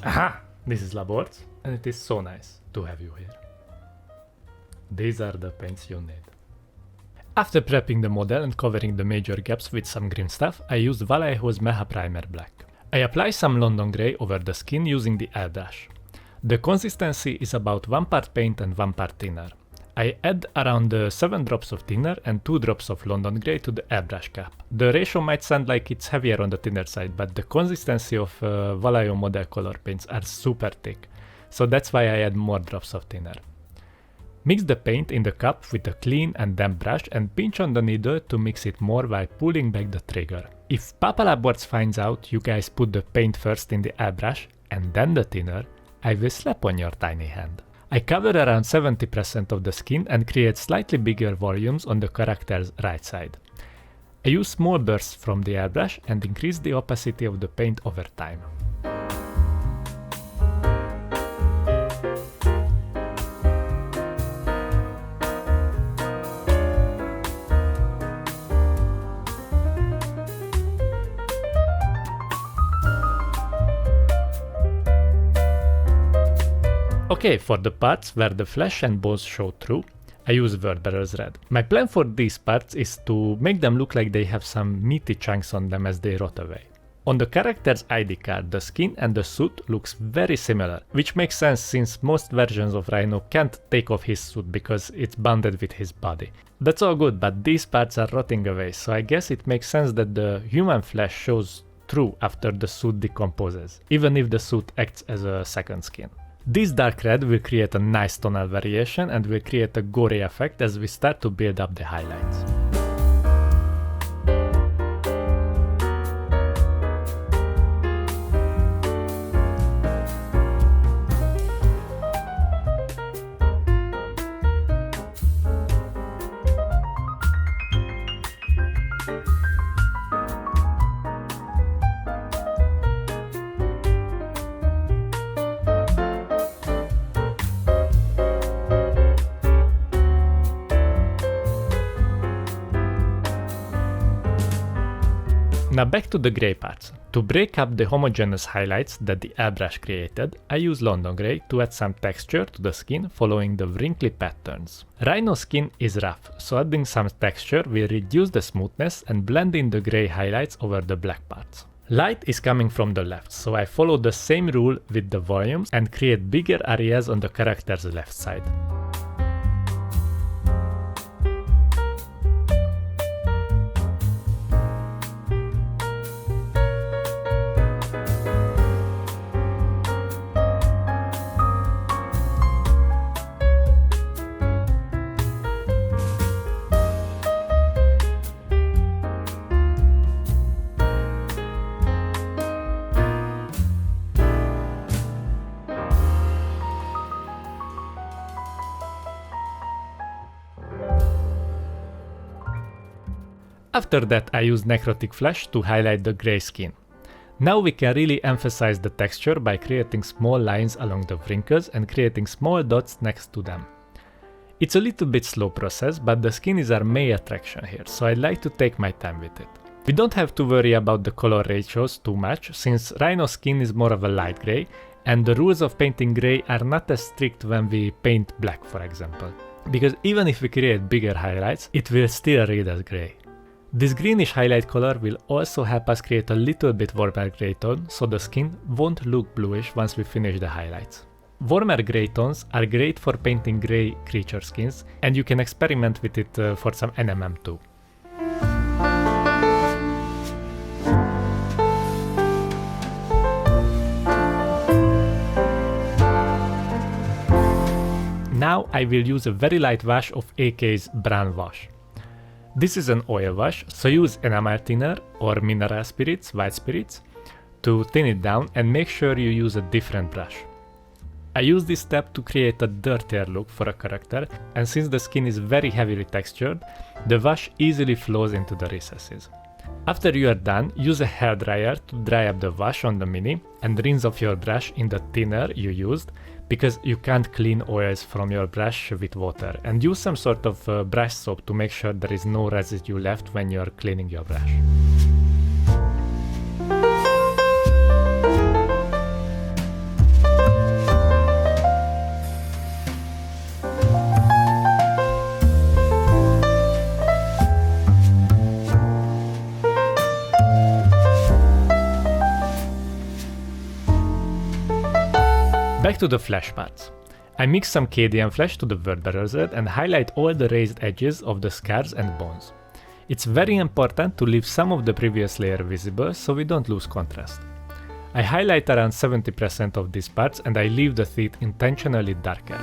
Aha! This is Laborc, and it is so nice to have you here. These are the paints you need. After prepping the model and covering the major gaps with some green stuff, I used Vallejo's Mecha Primer Black. I apply some London Grey over the skin using the Airbrush. The consistency is about 1 part paint and 1 part thinner. I add around 7 drops of thinner and 2 drops of London Grey to the airbrush cap. The ratio might sound like it's heavier on the thinner side, but the consistency of Vallejo model color paints are super thick, so that's why I add more drops of thinner. Mix the paint in the cup with a clean and damp brush and pinch on the needle to mix it more while pulling back the trigger. If Papa Laborc finds out you guys put the paint first in the airbrush and then the thinner, I will slap on your tiny hand. I cover around 70% of the skin and create slightly bigger volumes on the character's right side. I use small bursts from the airbrush and increase the opacity of the paint over time. Okay, for the parts where the flesh and bones show through, I use Airbrush red. My plan for these parts is to make them look like they have some meaty chunks on them as they rot away. On the character's ID card, the skin and the suit looks very similar, which makes sense since most versions of Rhino can't take off his suit because it's bonded with his body. That's all good, but these parts are rotting away, so I guess it makes sense that the human flesh shows through after the suit decomposes, even if the suit acts as a second skin. This dark red will create a nice tonal variation and will create a gory effect as we start to build up the highlights. Now back to the grey parts. To break up the homogeneous highlights that the airbrush created, I use London Grey to add some texture to the skin following the wrinkly patterns. Rhino's skin is rough, so adding some texture will reduce the smoothness and blend in the grey highlights over the black parts. Light is coming from the left, so I follow the same rule with the volumes and create bigger areas on the character's left side. After that, I use necrotic flesh to highlight the grey skin. Now we can really emphasize the texture by creating small lines along the wrinkles and creating small dots next to them. It's a little bit slow process, but the skin is our main attraction here, so I like to take my time with it. We don't have to worry about the color ratios too much, since Rhino's skin is more of a light grey, and the rules of painting grey are not as strict when we paint black, for example. Because even if we create bigger highlights, it will still read as grey. This greenish highlight color will also help us create a little bit warmer grey tone, so the skin won't look bluish once we finish the highlights. Warmer grey tones are great for painting grey creature skins, and you can experiment with it for some NMM too. Now I will use a very light wash of AK's brown wash. This is an oil wash, so use enamel thinner or mineral spirits, white spirits, to thin it down and make sure you use a different brush. I use this step to create a dirtier look for a character, and since the skin is very heavily textured, the wash easily flows into the recesses. After you are done, use a hairdryer to dry up the wash on the mini and rinse off your brush in the thinner you used, because you can't clean oils from your brush with water, and use some sort of brush soap to make sure there is no residue left when you're cleaning your brush. Back to the flesh parts. I mix some cadian flesh to the vertebrae red and highlight all the raised edges of the scars and bones. It's very important to leave some of the previous layer visible so we don't lose contrast. I highlight around 70% of these parts and I leave the teeth intentionally darker.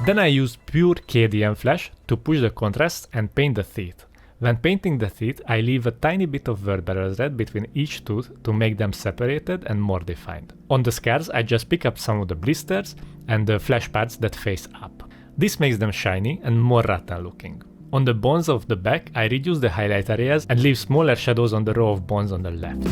Then I use pure cadian flesh to push the contrast and paint the teeth. When painting the teeth, I leave a tiny bit of vertebrae red between each tooth to make them separated and more defined. On the scars, I just pick up some of the blisters and the flesh parts that face up. This makes them shiny and more rotten looking. On the bones of the back, I reduce the highlight areas and leave smaller shadows on the row of bones on the left.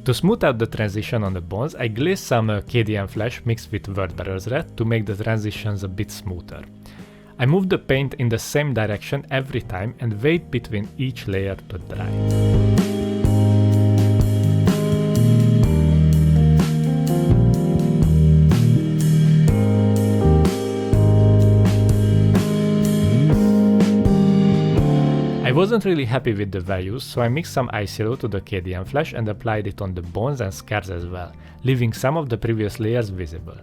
To smooth out the transition on the bones, I glaze some cadian flesh mixed with vertebrae red to make the transitions a bit smoother. I move the paint in the same direction every time and wait between each layer to dry. I wasn't really happy with the values, so I mixed some ice yellow to the cadian flesh and applied it on the bones and scars as well, leaving some of the previous layers visible.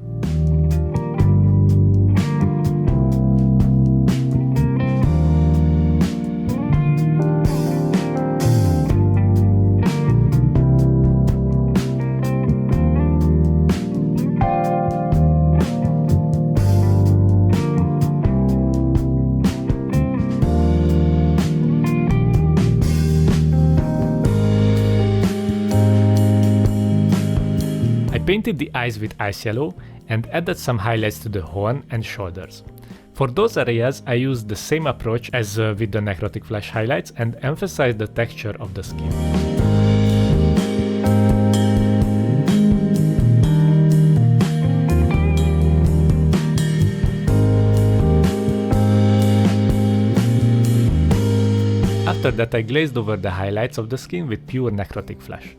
I painted the eyes with ice yellow and added some highlights to the horn and shoulders. For those areas, I used the same approach as with the necrotic flesh highlights and emphasized the texture of the skin. After that, I glazed over the highlights of the skin with pure necrotic flesh.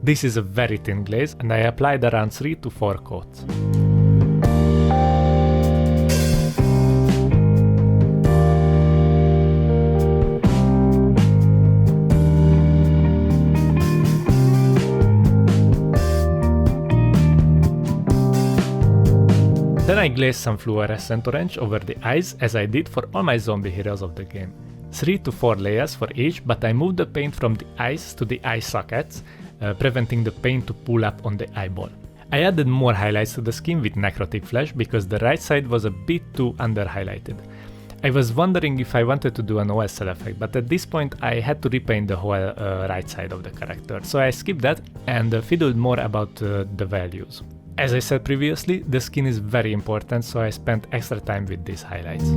This is a very thin glaze and I applied around 3 to 4 coats. Then I glazed some fluorescent orange over the eyes as I did for all my zombie heroes of the game. 3 to 4 layers for each, but I moved the paint from the eyes to the eye sockets, preventing the paint to pull up on the eyeball. I added more highlights to the skin with necrotic flesh because the right side was a bit too under highlighted. I was wondering if I wanted to do an OSL effect, but at this point I had to repaint the whole right side of the character, so I skipped that and fiddled more about the values. As I said previously, the skin is very important, so I spent extra time with these highlights.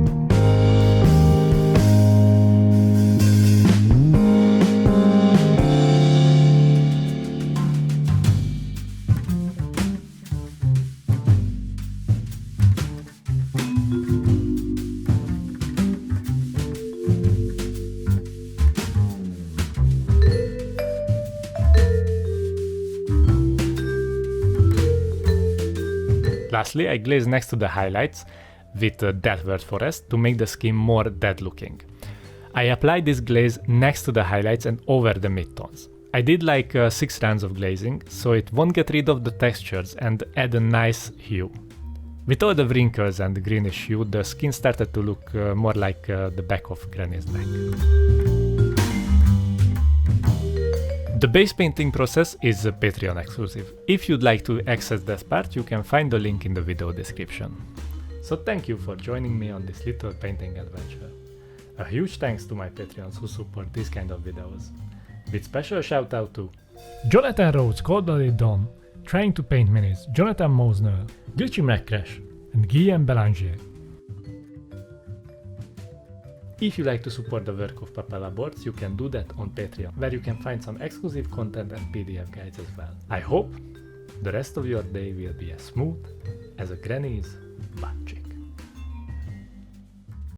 Lastly, I glazed next to the highlights with deathworld forest to make the skin more dead looking. I applied this glaze next to the highlights and over the midtones. I did like 6 rounds of glazing, so it won't get rid of the textures and add a nice hue. With all the wrinkles and greenish hue, the skin started to look more like the back of Granny's neck. The base painting process is Patreon exclusive. If you'd like to access that part, you can find the link in the video description. So thank you for joining me on this little painting adventure. A huge thanks to my Patreons who support these kind of videos. With special shout out to Jonathan Rhodes, Cold-Blooded Don, Trying to Paint Minis, Jonathan Mosner, Glitchy McCrash, and Guillaume Belanger. If you like to support the work of Papa Laborc, you can do that on Patreon, where you can find some exclusive content and PDF guides as well. I hope the rest of your day will be as smooth as a granny's butt cheek.